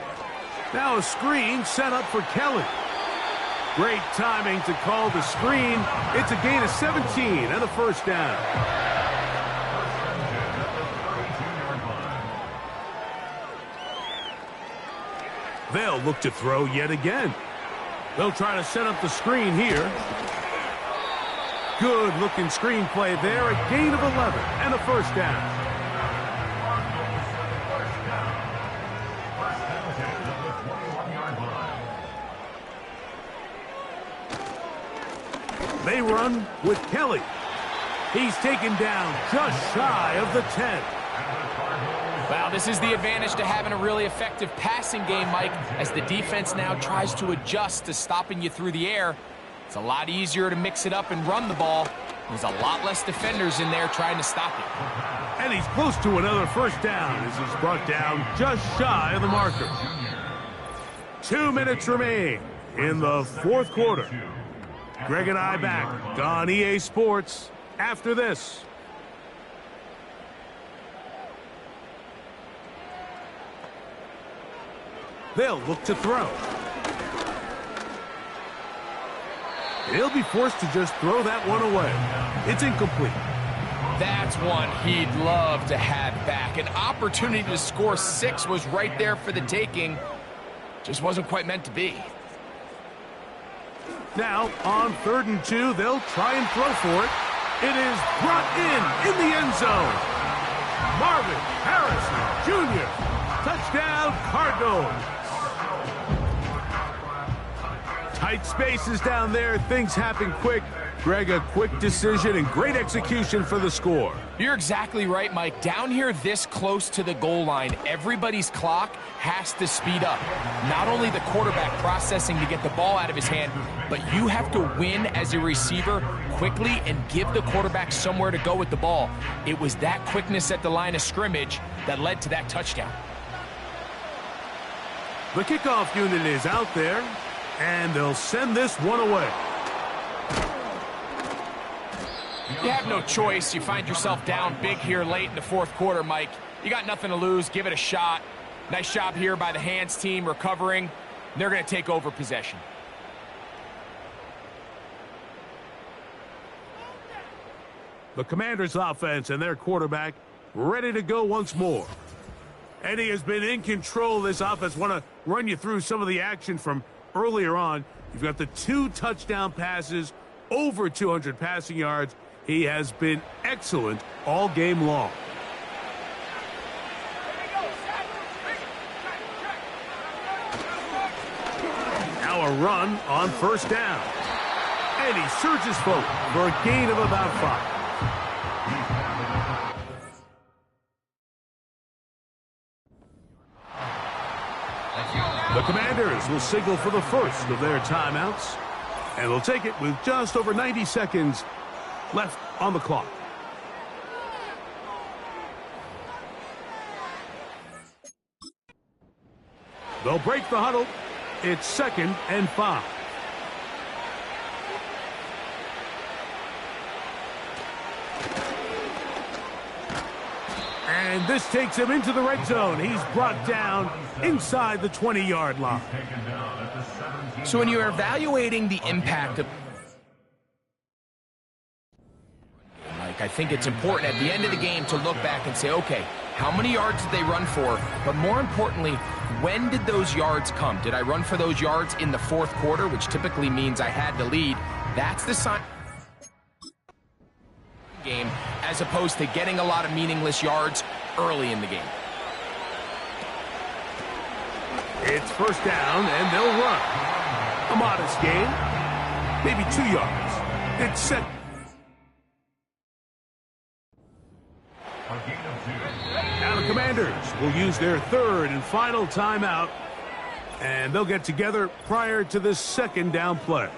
Now a screen set up for Kelly. Great timing to call the screen. It's a gain of 17 and a first down. They'll look to throw yet again. They'll try to set up the screen here. Good looking screen play there. A gain of 11 and a first down. They run with Kelly. He's taken down just shy of the 10. Wow, this is the advantage to having a really effective passing game, Mike, as the defense now tries to adjust to stopping you through the air. It's a lot easier to mix it up and run the ball. There's a lot less defenders in there trying to stop it. And he's close to another first down as he's brought down just shy of the marker. 2 minutes remain in the fourth quarter. Greg and I back on EA Sports after this. They'll look to throw. He'll be forced to just throw that one away. It's incomplete. That's one he'd love to have back. An opportunity to score 6 was right there for the taking. Just wasn't quite meant to be. Now, on 3rd and 2, they'll try and throw for it. It is brought in the end zone. Marvin Harrison Jr. Touchdown, Cardinals. Tight spaces down there. Things happen quick. Greg, a quick decision and great execution for the score. You're exactly right, Mike. Down here this close to the goal line, everybody's clock has to speed up. Not only the quarterback processing to get the ball out of his hand, but you have to win as a receiver quickly and give the quarterback somewhere to go with the ball. It was that quickness at the line of scrimmage that led to that touchdown. The kickoff unit is out there, and they'll send this one away. You have no choice. You find yourself down big here late in the fourth quarter, Mike. You got nothing to lose. Give it a shot. Nice job here by the hands team recovering. They're going to take over possession. The Commanders' offense and their quarterback ready to go once more. And he has been in control of this offense. Want to run you through some of the action from earlier on. You've got the 2 touchdown passes, over 200 passing yards. He has been excellent all game long. Now a run on first down. And he surges forward for a gain of about 5. The Commanders will signal for the first of their timeouts, and they'll take it with just over 90 seconds left on the clock. They'll break the huddle. It's 2nd and 5. And this takes him into the red zone. He's brought down inside the 20-yard line. So when you're evaluating the impact of... I think it's important at the end of the game to look back and say, okay, how many yards did they run for? But more importantly, when did those yards come? Did I run for those yards in the fourth quarter, which typically means I had the lead? That's the sign game, as opposed to getting a lot of meaningless yards early in the game. It's first down, and they'll run. A modest gain, maybe 2 yards. It's set. Now the Commanders will use their 3rd and final timeout, and they'll get together prior to this 2nd down play.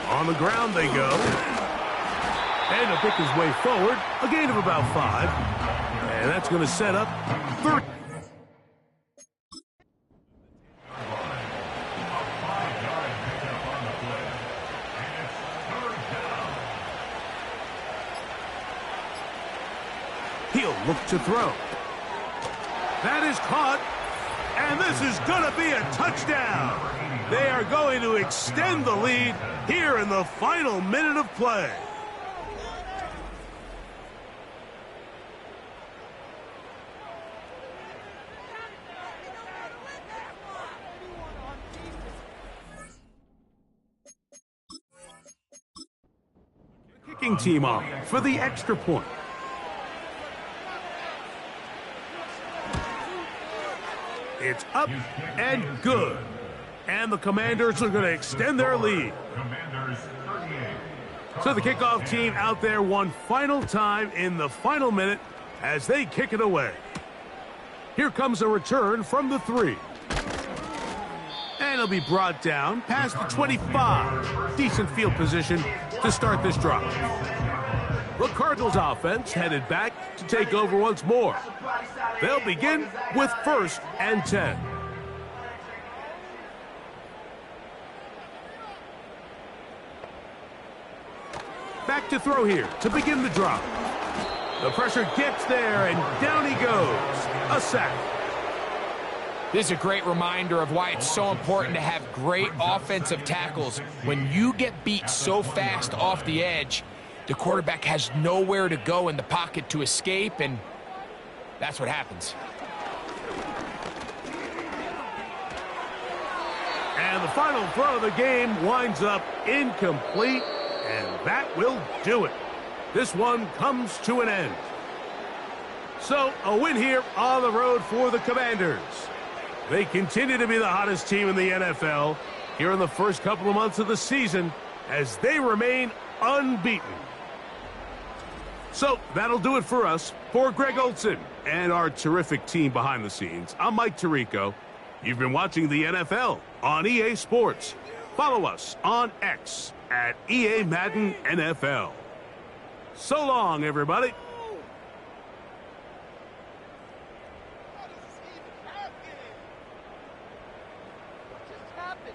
On the ground they go. And he'll pick his way forward. A gain of about 5. And that's going to set up 3rd. He'll look to throw. That is caught. And this is going to be a touchdown. They are going to extend the lead here in the final minute of play. Kicking team off for the extra point. It's up and good. And the Commanders are going to extend their lead. So the kickoff team out there one final time in the final minute as they kick it away. Here comes a return from the 3. And it'll be brought down past the 25. Decent field position to start this drive. The Cardinals offense headed back to take over once more. They'll begin with 1st and 10. Back to throw here to begin the drive. The pressure gets there, and down he goes. A sack. This is a great reminder of why it's so important to have great offensive tackles. When you get beat so fast off the edge, the quarterback has nowhere to go in the pocket to escape, and that's what happens. And the final throw of the game winds up incomplete, and that will do it. This one comes to an end. So, a win here on the road for the Commanders. They continue to be the hottest team in the NFL here in the first couple of months of the season as they remain unbeaten. So, that'll do it for us. For Greg Olson and our terrific team behind the scenes, I'm Mike Tirico. You've been watching the NFL on EA Sports. Follow us on X at EA Madden NFL. So long, everybody. How does this even happen? What just happened?